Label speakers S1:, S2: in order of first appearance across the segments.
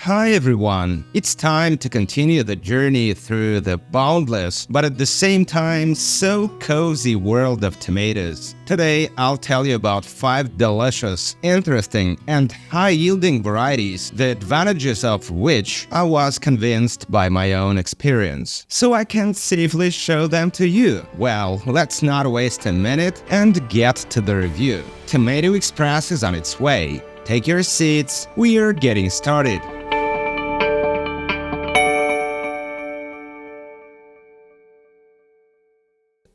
S1: Hi everyone! It's time to continue the journey through the boundless, but at the same time so cozy world of tomatoes. Today I'll tell you about 5 delicious, interesting and high-yielding varieties, the advantages of which I was convinced by my own experience, so I can safely show them to you. Well, let's not waste a minute and get to the review. Tomato Express is on its way. Take your seats, we're getting started.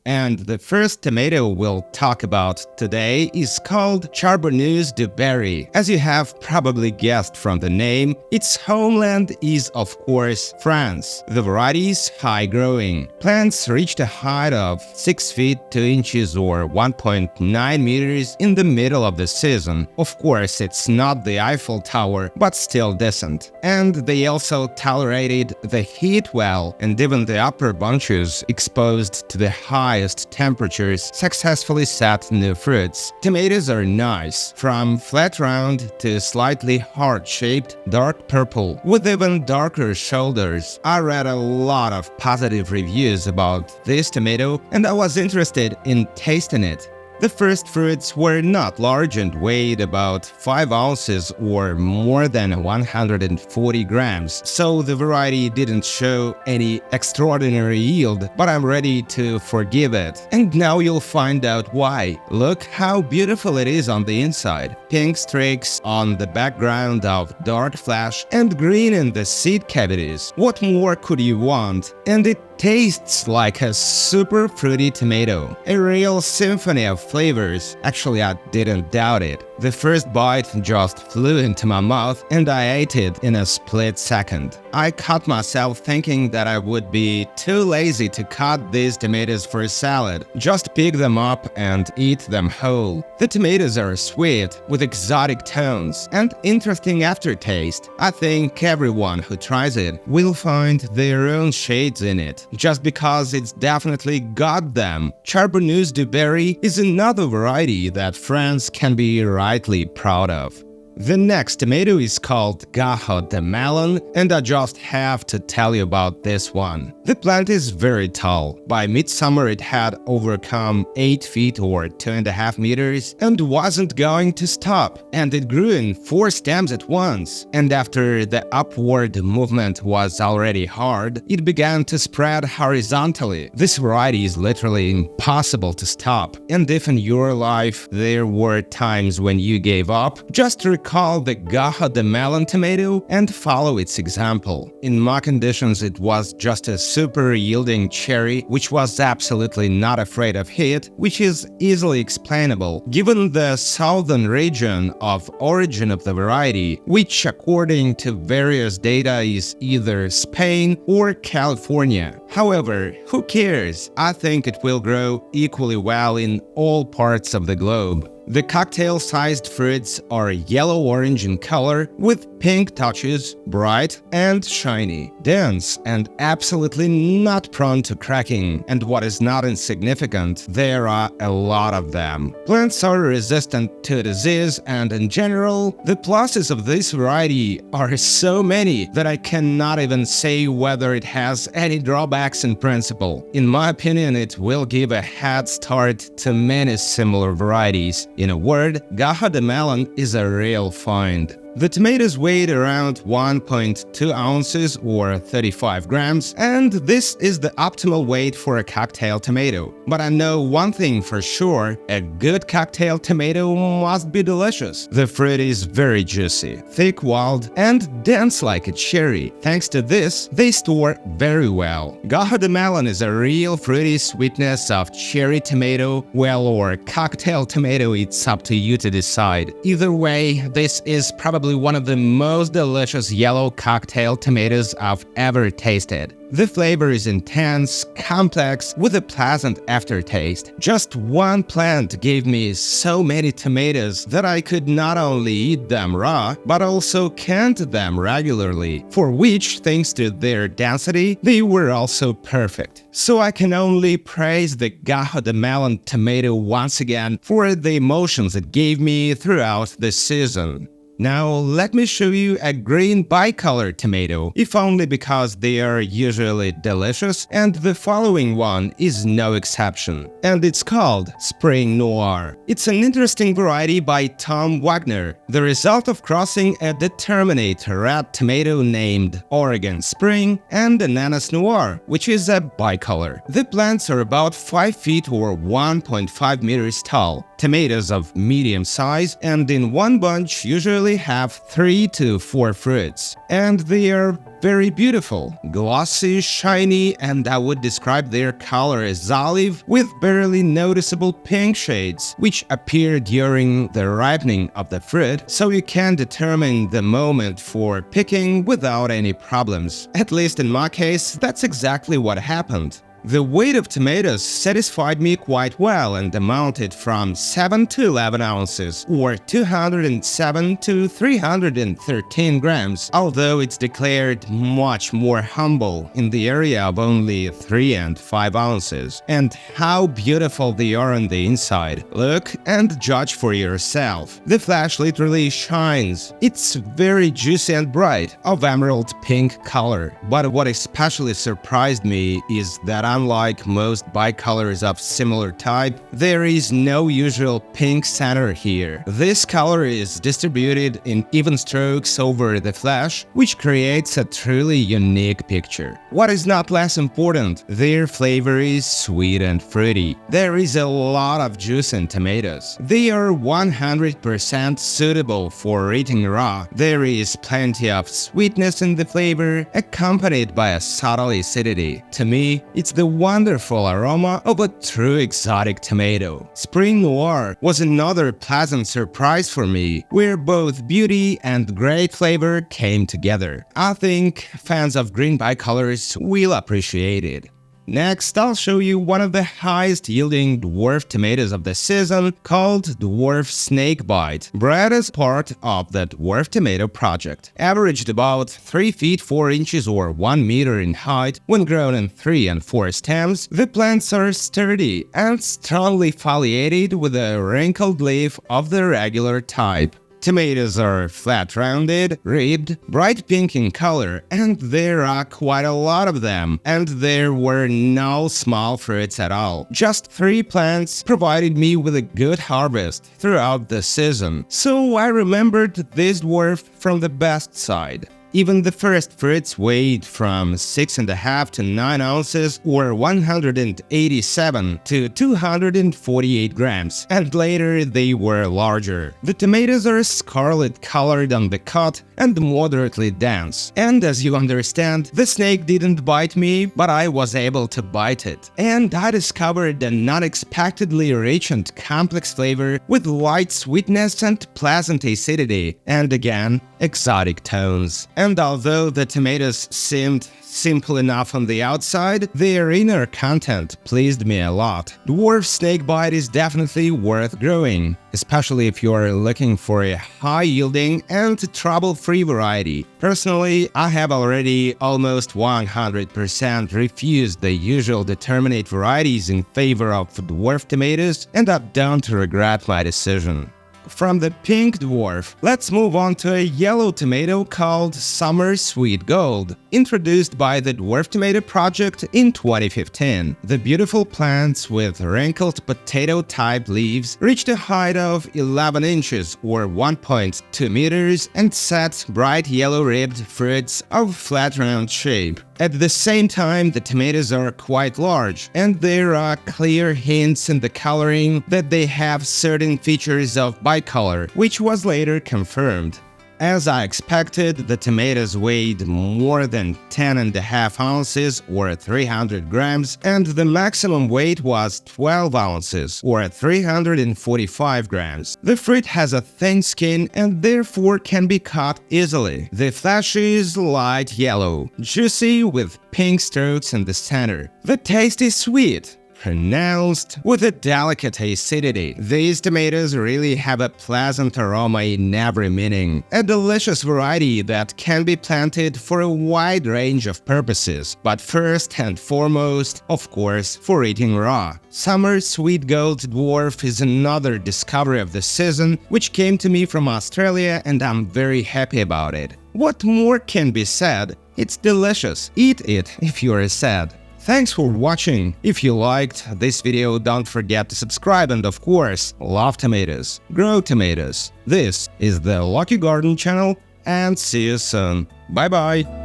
S1: And the first tomato we'll talk about today is called Charbonneuse du Berry. As you have probably guessed from the name, its homeland is of course France. The variety is high-growing. Plants reached a height of 6 feet 2 inches or 1.9 meters in the middle of the season. Of course, it's not the Eiffel Tower, but still decent. And they also tolerated the heat well, and even the upper bunches exposed to the highest temperatures successfully set new fruits. Tomatoes are nice, from flat round to slightly heart-shaped dark purple, with even darker shoulders. I read a lot of positive reviews about this tomato and I was interested in tasting it. The first fruits were not large and weighed about 5 ounces or more than 140 grams, so the variety didn't show any extraordinary yield, but I'm ready to forgive it. And now you'll find out why. Look how beautiful it is on the inside. Pink streaks on the background of dark flesh and green in the seed cavities. What more could you want? And it tastes like a super fruity tomato. A real symphony of flavors. Actually, I didn't doubt it. The first bite just flew into my mouth and I ate it in a split second. I caught myself thinking that I would be too lazy to cut these tomatoes for a salad. Just pick them up and eat them whole. The tomatoes are sweet, with exotic tones and interesting aftertaste. I think everyone who tries it will find their own shades in it, just because it's definitely got them. Charbonneuse du Berry is another variety that France can be rightly proud of. The next tomato is called Gajo de Melon, and I just have to tell you about this one. The plant is very tall. By midsummer it had overcome 8 feet or 2.5 meters and wasn't going to stop. And it grew in 4 stems at once. And after the upward movement was already hard, it began to spread horizontally. This variety is literally impossible to stop. And if in your life there were times when you gave up, just recall the Gaja de Melon tomato and follow its example. In my conditions it was just a super yielding cherry which was absolutely not afraid of heat, which is easily explainable given the southern region of origin of the variety, which according to various data is either Spain or California. However, who cares? I think it will grow equally well in all parts of the globe. The cocktail-sized fruits are yellow-orange in color with pink touches, bright and shiny, dense and absolutely not prone to cracking. And what is not insignificant, there are a lot of them. Plants are resistant to disease and in general, the pluses of this variety are so many that I cannot even say whether it has any drawbacks in principle. In my opinion, it will give a head start to many similar varieties. In a word, Gaja de Melon is a real find. The tomatoes weighed around 1.2 ounces or 35 grams, and this is the optimal weight for a cocktail tomato. But I know one thing for sure, a good cocktail tomato must be delicious. The fruit is very juicy, thick-walled, and dense like a cherry. Thanks to this, they store very well. Gaja de Melon is a real fruity sweetness of cherry tomato, well, or cocktail tomato, it's up to you to decide. Either way, this is probably one of the most delicious yellow cocktail tomatoes I've ever tasted. The flavor is intense, complex, with a pleasant aftertaste. Just one plant gave me so many tomatoes that I could not only eat them raw, but also canned them regularly, for which, thanks to their density, they were also perfect. So I can only praise the Gajo de Melon tomato once again for the emotions it gave me throughout the season. Now let me show you a green bicolor tomato, if only because they are usually delicious, and the following one is no exception. And it's called Spring Noir. It's an interesting variety by Tom Wagner, the result of crossing a determinate red tomato named Oregon Spring and Ananas Noir, which is a bicolor. The plants are about 5 feet or 1.5 meters tall. Tomatoes of medium size and in one bunch usually have 3 to 4 fruits. And they are very beautiful, glossy, shiny, and I would describe their color as olive with barely noticeable pink shades, which appear during the ripening of the fruit, so you can determine the moment for picking without any problems. At least in my case, that's exactly what happened. The weight of tomatoes satisfied me quite well and amounted from 7 to 11 ounces, or 207 to 313 grams, although it's declared much more humble in the area of only 3 and 5 ounces. And how beautiful they are on the inside. Look and judge for yourself. The flesh literally shines. It's very juicy and bright, of emerald pink color. But what especially surprised me is that unlike most bicolors of similar type, there is no usual pink center here. This color is distributed in even strokes over the flesh, which creates a truly unique picture. What is not less important, their flavor is sweet and fruity. There is a lot of juice in tomatoes. They are 100% suitable for eating raw. There is plenty of sweetness in the flavor, accompanied by a subtle acidity. To me, it's the wonderful aroma of a true exotic tomato. Spring Noir was another pleasant surprise for me, where both beauty and great flavor came together. I think fans of green bicolors will appreciate it. Next, I'll show you one of the highest yielding dwarf tomatoes of the season, called Dwarf Snakebite, bred as part of the Dwarf Tomato project. Averaged about 3 feet 4 inches or 1 meter in height, when grown in 3 and 4 stems, the plants are sturdy and strongly foliated with a wrinkled leaf of the regular type. Tomatoes are flat-rounded, ribbed, bright pink in color, and there are quite a lot of them, and there were no small fruits at all. Just 3 plants provided me with a good harvest throughout the season, so I remembered this dwarf from the best side. Even the first fruits weighed from 6.5 to 9 ounces or 187 to 248 grams, and later they were larger. The tomatoes are scarlet colored on the cut and moderately dense. And as you understand, the snake didn't bite me, but I was able to bite it. And I discovered an unexpectedly rich and complex flavor with light sweetness and pleasant acidity, and again, exotic tones. And although the tomatoes seemed simple enough on the outside, their inner content pleased me a lot. Dwarf Snakebite is definitely worth growing, especially if you are looking for a high-yielding and trouble-free variety. Personally, I have already almost 100% refused the usual determinate varieties in favor of dwarf tomatoes, and I don't regret my decision. From the pink dwarf, let's move on to a yellow tomato called Summer Sweet Gold, introduced by the Dwarf Tomato Project in 2015. The beautiful plants with wrinkled potato-type leaves reached a height of 11 inches or 1.2 meters and set bright yellow-ribbed fruits of flat-round shape. At the same time, the tomatoes are quite large, and there are clear hints in the coloring that they have certain features of bicolor, which was later confirmed. As I expected, the tomatoes weighed more than 10.5 ounces or 300 grams, and the maximum weight was 12 ounces or 345 grams. The fruit has a thin skin and therefore can be cut easily. The flesh is light yellow, juicy with pink strokes in the center. The taste is sweet, pronounced, with a delicate acidity. These tomatoes really have a pleasant aroma in every meaning, a delicious variety that can be planted for a wide range of purposes, but first and foremost, of course, for eating raw. Summer Sweet Gold Dwarf is another discovery of the season, which came to me from Australia, and I'm very happy about it. What more can be said? It's delicious. Eat it if you're sad. Thanks for watching. If you liked this video, don't forget to subscribe and, of course, love tomatoes, grow tomatoes. This is the Lucky Garden channel, and see you soon. Bye bye.